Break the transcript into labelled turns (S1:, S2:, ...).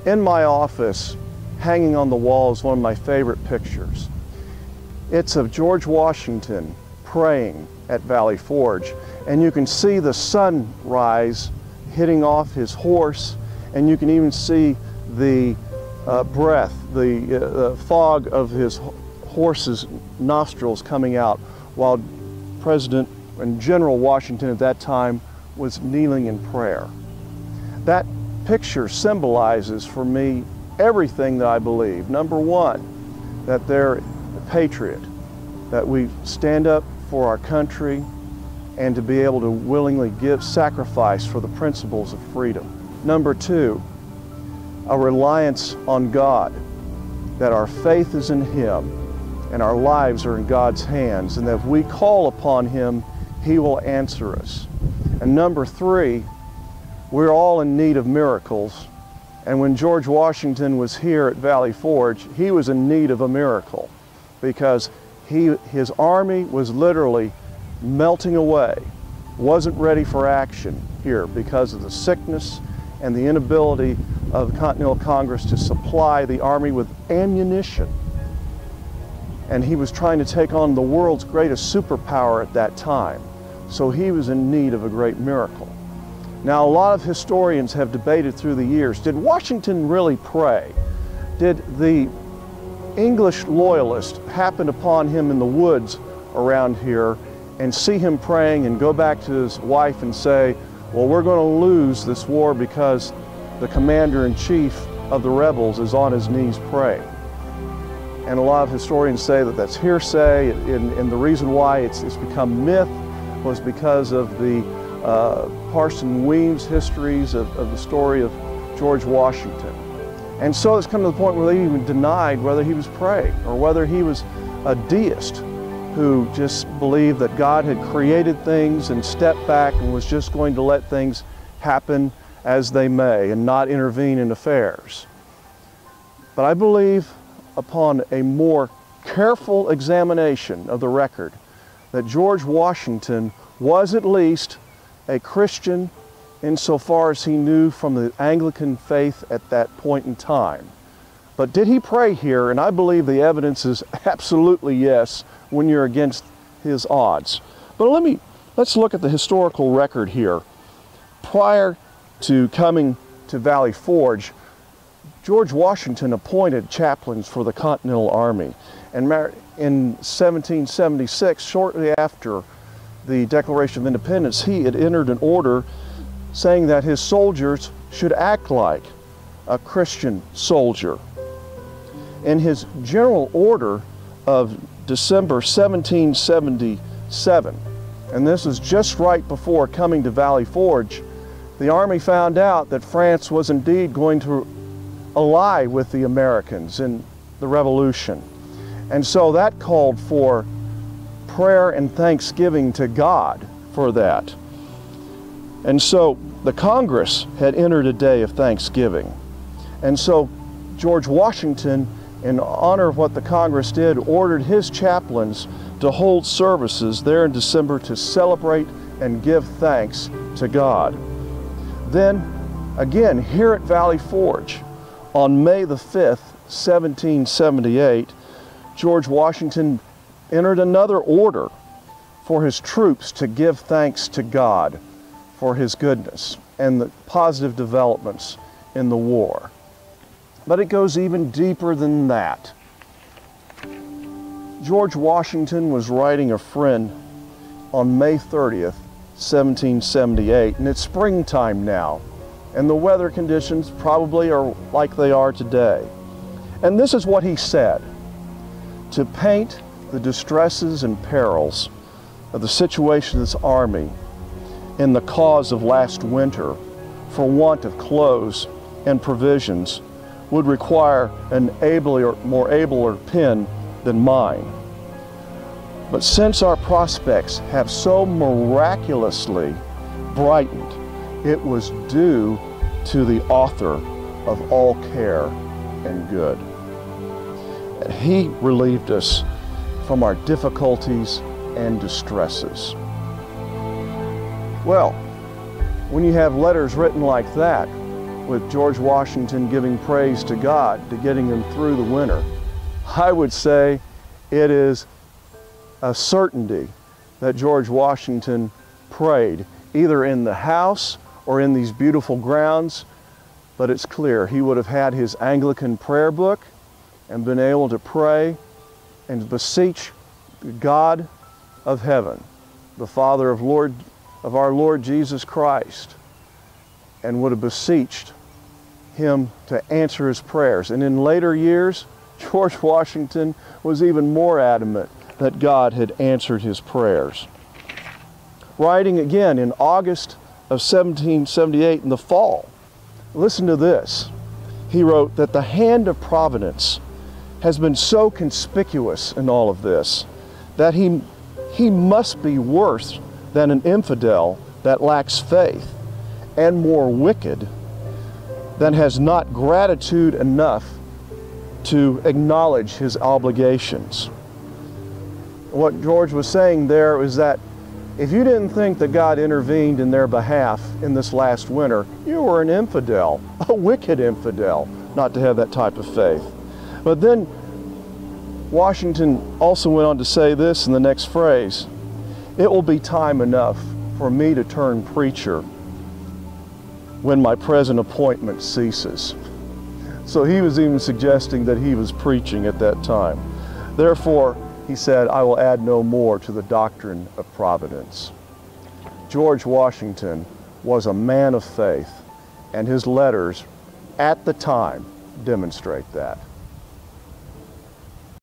S1: In my office, hanging on the wall, is one of my favorite pictures. It's of George Washington praying at Valley Forge, and you can see the sunrise hitting off his horse, and you can even see the breath, the fog of his horse's nostrils coming out while President and General Washington at that time was kneeling in prayer. That picture symbolizes for me everything that I believe. Number one, that they're a patriot, that we stand up for our country and to be able to willingly give sacrifice for the principles of freedom. Number two, a reliance on God, that our faith is in Him and our lives are in God's hands, and that if we call upon Him, He will answer us. And number three, we're all in need of miracles. And when George Washington was here at Valley Forge, he was in need of a miracle because his army was literally melting away, wasn't ready for action here because of the sickness and the inability of the Continental Congress to supply the army with ammunition. And he was trying to take on the world's greatest superpower at that time. So he was in need of a great miracle. Now, a lot of historians have debated through the years, did Washington really pray? Did the English loyalists happen upon him in the woods around here and see him praying and go back to his wife and say, well, we're going to lose this war because the commander-in-chief of the rebels is on his knees praying? And a lot of historians say that that's hearsay, and the reason why it's become myth was because of the Parson Weems histories of the story of George Washington. And so it's come to the point where they even denied whether he was praying or whether he was a deist who just believed that God had created things and stepped back and was just going to let things happen as they may and not intervene in affairs. But I believe upon a more careful examination of the record that George Washington was at least a Christian insofar as he knew from the Anglican faith at that point in time. But did he pray here? And I believe the evidence is absolutely yes when you're against his odds. But let's look at the historical record here. Prior to coming to Valley Forge, George Washington appointed chaplains for the Continental Army. And in 1776, shortly after the Declaration of Independence, he had entered an order saying that his soldiers should act like a Christian soldier. In his general order of December 1777, and this is just right before coming to Valley Forge, the Army found out that France was indeed going to ally with the Americans in the Revolution. And so that called for prayer and thanksgiving to God for that. And so the Congress had entered a day of thanksgiving. And so George Washington, in honor of what the Congress did, ordered his chaplains to hold services there in December to celebrate and give thanks to God. Then, again, here at Valley Forge, on May the 5th, 1778, George Washington entered another order for his troops to give thanks to God for His goodness and the positive developments in the war. But it goes even deeper than that. George Washington was writing a friend on May 30th, 1778, and it's springtime now, and the weather conditions probably are like they are today. And this is what he said: to paint the distresses and perils of the situation of this army in the cause of last winter for want of clothes and provisions would require an more abler pen than mine. But since our prospects have so miraculously brightened, it was due to the author of all care and good. And He relieved us from our difficulties and distresses. Well, when you have letters written like that, with George Washington giving praise to God to getting him through the winter, I would say it is a certainty that George Washington prayed, either in the house or in these beautiful grounds, but it's clear he would have had his Anglican prayer book and been able to pray and beseech the God of heaven, the Father of our Lord Jesus Christ, and would have beseeched him to answer his prayers. And in later years, George Washington was even more adamant that God had answered his prayers. Writing again in August of 1778 in the fall, listen to this. He wrote that the hand of Providence has been so conspicuous in all of this that he must be worse than an infidel that lacks faith, and more wicked than has not gratitude enough to acknowledge his obligations. What George was saying there is that if you didn't think that God intervened in their behalf in this last winter, you were an infidel, a wicked infidel, not to have that type of faith. But then Washington also went on to say this in the next phrase: "It will be time enough for me to turn preacher when my present appointment ceases." So he was even suggesting that he was preaching at that time. Therefore, he said, "I will add no more to the doctrine of providence." George Washington was a man of faith, and his letters at the time demonstrate that.